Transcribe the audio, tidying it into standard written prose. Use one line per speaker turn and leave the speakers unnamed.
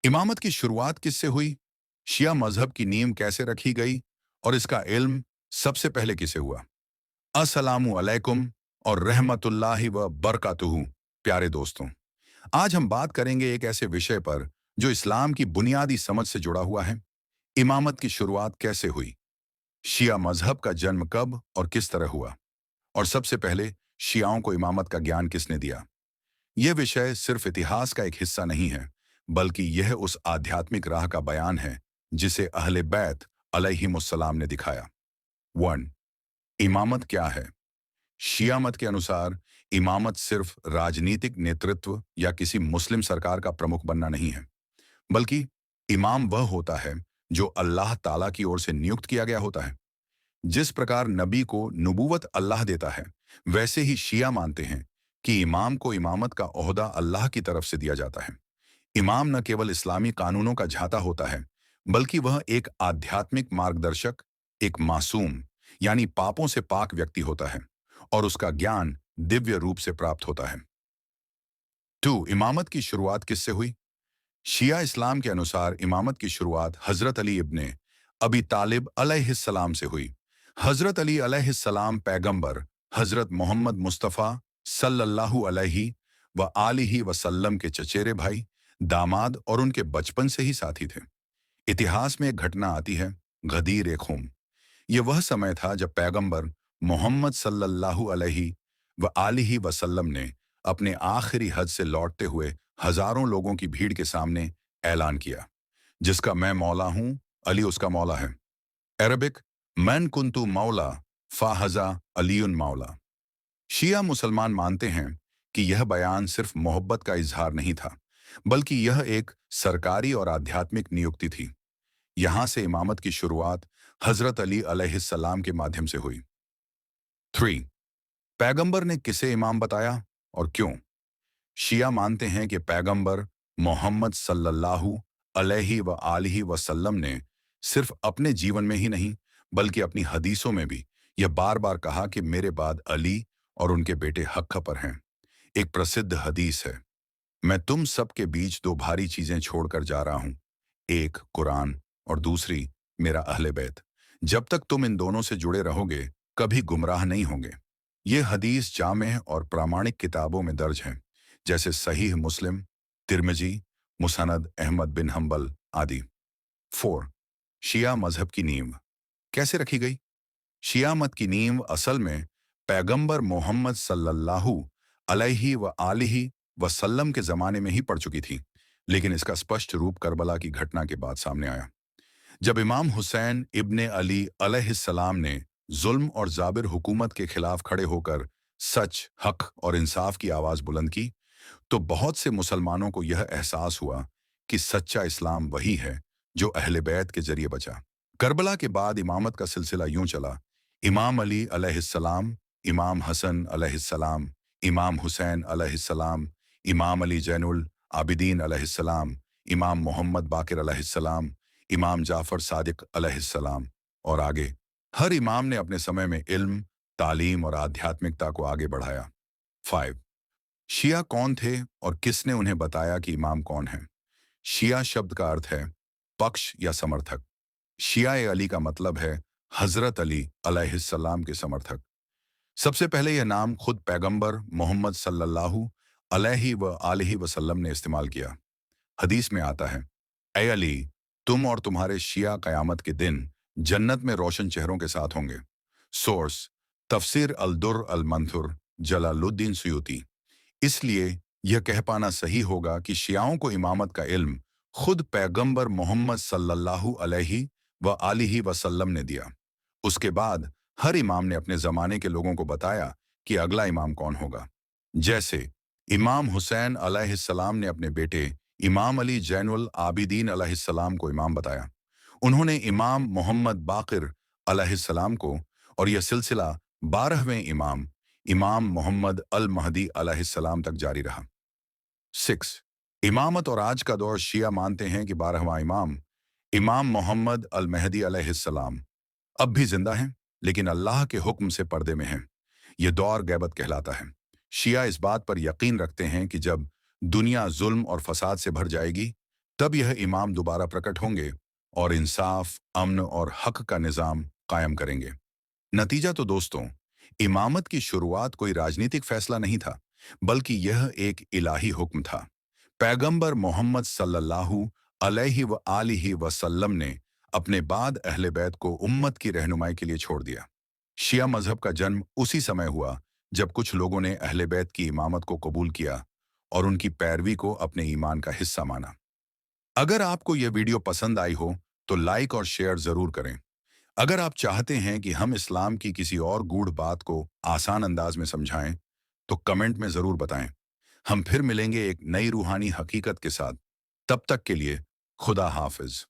इमामत की शुरुआत किससे हुई? शिया मजहब की नींव कैसे रखी गई? और इसका इल्म सबसे पहले किसे हुआ? अस्सलामु अलैकुम और रहमतुल्लाहि व बरकातुहू। प्यारे दोस्तों, आज हम बात करेंगे एक ऐसे विषय पर जो इस्लाम की बुनियादी समझ से जुड़ा हुआ है। इमामत की शुरुआत कैसे हुई? शिया मजहब का जन्म कब और किस तरह हुआ? और सबसे पहले शियाओं को इमामत का ज्ञान किसने दिया? यह विषय सिर्फ इतिहास का एक हिस्सा नहीं है, बल्कि यह उस आध्यात्मिक राह का बयान है जिसे अहले बैत अलैहिमुस्सलाम ने दिखाया। 1. इमामत क्या है? शिया मत के अनुसार इमामत सिर्फ राजनीतिक नेतृत्व या किसी मुस्लिम सरकार का प्रमुख बनना नहीं है, बल्कि इमाम वह होता है जो अल्लाह ताला की ओर से नियुक्त किया गया होता है। जिस प्रकार नबी को नबूवत अल्लाह देता है, वैसे ही शिया मानते हैं कि इमाम को इमामत का ओहदा अल्लाह की तरफ से दिया जाता है। इमाम न केवल इस्लामी कानूनों का झाता होता है, बल्कि वह एक आध्यात्मिक मार्गदर्शक, एक मासूम यानी पापों से पाक व्यक्ति होता है और उसका ज्ञान दिव्य रूप से प्राप्त होता है। 2. इमामत की शुरुआत किससे हुई? शिया इस्लाम के अनुसार इमामत की शुरुआत हजरत अली इब्ने अबी तालिब अलैहिस्सलाम से हुई। हजरत अली अलैहिस्सलाम पैगंबर हजरत मोहम्मद मुस्तफ़ा सल्लल्लाहु अलैहि व आलिहि वसल्लम के चचेरे भाई, दामाद और उनके बचपन से ही साथी थे। इतिहास में एक घटना आती है, गदीर खूम। ये वह समय था जब पैगंबर मोहम्मद सल्लल्लाहु अलैहि व आलिहि वसल्लम ने अपने आखिरी हज से लौटते हुए हजारों लोगों की भीड़ के सामने ऐलान किया, जिसका मैं मौला हूं, अली उसका मौला है। अरबिक, मैन कुंतु मौला फाहजा अलीउन मौला। शिया मुसलमान मानते हैं कि यह बयान सिर्फ मोहब्बत का इजहार नहीं था, बल्कि यह एक सरकारी और आध्यात्मिक नियुक्ति थी। यहां से इमामत की शुरुआत हजरत अली अलैहिस्सलाम के माध्यम से हुई। 3. पैगंबर ने किसे इमाम बताया और क्यों? शिया मानते हैं कि पैगंबर मोहम्मद सल्लल्लाहु अलैहि व आलिहि वसल्लम ने सिर्फ अपने जीवन में ही नहीं, बल्कि अपनी हदीसों में भी यह बार बार कहा कि मेरे बाद अली और उनके बेटे हक़ पर हैं। एक प्रसिद्ध हदीस है, मैं तुम सबके बीच दो भारी चीजें छोड़कर जा रहा हूं, एक कुरान और दूसरी मेरा अहले बैत। जब तक तुम इन दोनों से जुड़े रहोगे, कभी गुमराह नहीं होंगे। ये हदीस जामे और प्रामाणिक किताबों में दर्ज है, जैसे सहीह मुस्लिम, तिर्मिजी, मुसनद अहमद बिन हंबल आदि। 4. शिया मजहब की नींव कैसे रखी गई? शिया मत की नींव असल में पैगंबर मोहम्मद सल्लल्लाहु अलैहि व आलिहि वसल्लम के जमाने में ही पड़ चुकी थी, लेकिन इसका स्पष्ट रूप करबला की घटना के बाद सामने आया, जब इमाम हुसैन इब्ने अली अलैहिस्सलाम ने जुल्म और जाबिर हुकूमत के खिलाफ खड़े होकर सच, हक और इंसाफ की आवाज बुलंद की। तो बहुत से मुसलमानों को यह एहसास हुआ कि सच्चा इस्लाम वही है जो अहले बैत के जरिए बचा। करबला के बाद इमामत का सिलसिला यूं चला, इमाम अली अलैहिस्सलाम, इमाम हसन अलैहिस्सलाम, इमाम हुसैन अलैहिस्सलाम, इमाम अली जैनुल आबिदीन अलैहिस्सलाम, इमाम मोहम्मद बाकिर अलैहिस्सलाम, इमाम जाफर सादिक अलैहिस्सलाम और आगे। हर इमाम ने अपने समय में इल्म, तालीम और आध्यात्मिकता को आगे बढ़ाया। 5. शिया कौन थे और किसने उन्हें बताया कि इमाम कौन है? शिया शब्द का अर्थ है पक्ष या समर्थक। शिया ए अली का मतलब है हजरत अली अलैहिस्सलाम के समर्थक। सबसे पहले यह नाम खुद पैगंबर मोहम्मद सल्लल्लाहु अलैहि व आलिहि वसल्लम ने इस्तेमाल किया। हदीस में आता है, ए अली, तुम और तुम्हारे शिया कयामत के दिन जन्नत में रोशन चेहरों के साथ होंगे। सोर्स, तफसीर अल दुर अल मंथुर, जलालुद्दीन सुयूती। इसलिए यह कह पाना सही होगा कि शियाओं को इमामत का इल्म खुद पैगंबर मोहम्मद सल्लल्लाहु अलैहि व आलिहि वसल्लम ने दिया। उसके बाद हर इमाम ने अपने जमाने के लोगों को बताया कि अगला इमाम कौन होगा। जैसे इमाम हुसैन अलैहिस्सलाम ने अपने बेटे इमाम अली जैनुल आबिदीन अलैहिस्सलाम को इमाम बताया। उन्होंने इमाम मोहम्मद बाकिर अलैहिस्सलाम को, और यह सिलसिला 12वें इमाम इमाम मोहम्मद अल महदी अलैहिस्सलाम तक जारी रहा। 6. इमामत और आज का दौर शिया मानते हैं कि 12वां इमाम इमाम मोहम्मद अल महदी अलैहिस्सलाम अब भी जिंदा हैं, लेकिन अल्लाह के हुक्म से पर्दे में हैं। यह दौर गैबत कहलाता है। शिया इस बात पर यकीन रखते हैं कि जब दुनिया जुल्म और फसाद से भर जाएगी, तब यह इमाम दोबारा प्रकट होंगे और इंसाफ, अमन और हक का निज़ाम कायम करेंगे। नतीजा तो दोस्तों, इमामत की शुरुआत कोई राजनीतिक फैसला नहीं था, बल्कि यह एक इलाही हुक्म था। पैगंबर मोहम्मद सल्लल्लाहु अलैहि व आलिहि वसल्लम ने अपने बाद अहले बैत को उम्मत की रहनुमाई के लिए छोड़ दिया। शिया मजहब का जन्म उसी समय हुआ जब कुछ लोगों ने अहले बैत की इमामत को कबूल किया और उनकी पैरवी को अपने ईमान का हिस्सा माना। अगर आपको यह वीडियो पसंद आई हो तो लाइक और शेयर जरूर करें। अगर आप चाहते हैं कि हम इस्लाम की किसी और गूढ़ बात को आसान अंदाज में समझाएं, तो कमेंट में जरूर बताएं। हम फिर मिलेंगे एक नई रूहानी हकीकत के साथ। तब तक के लिए खुदा हाफिज।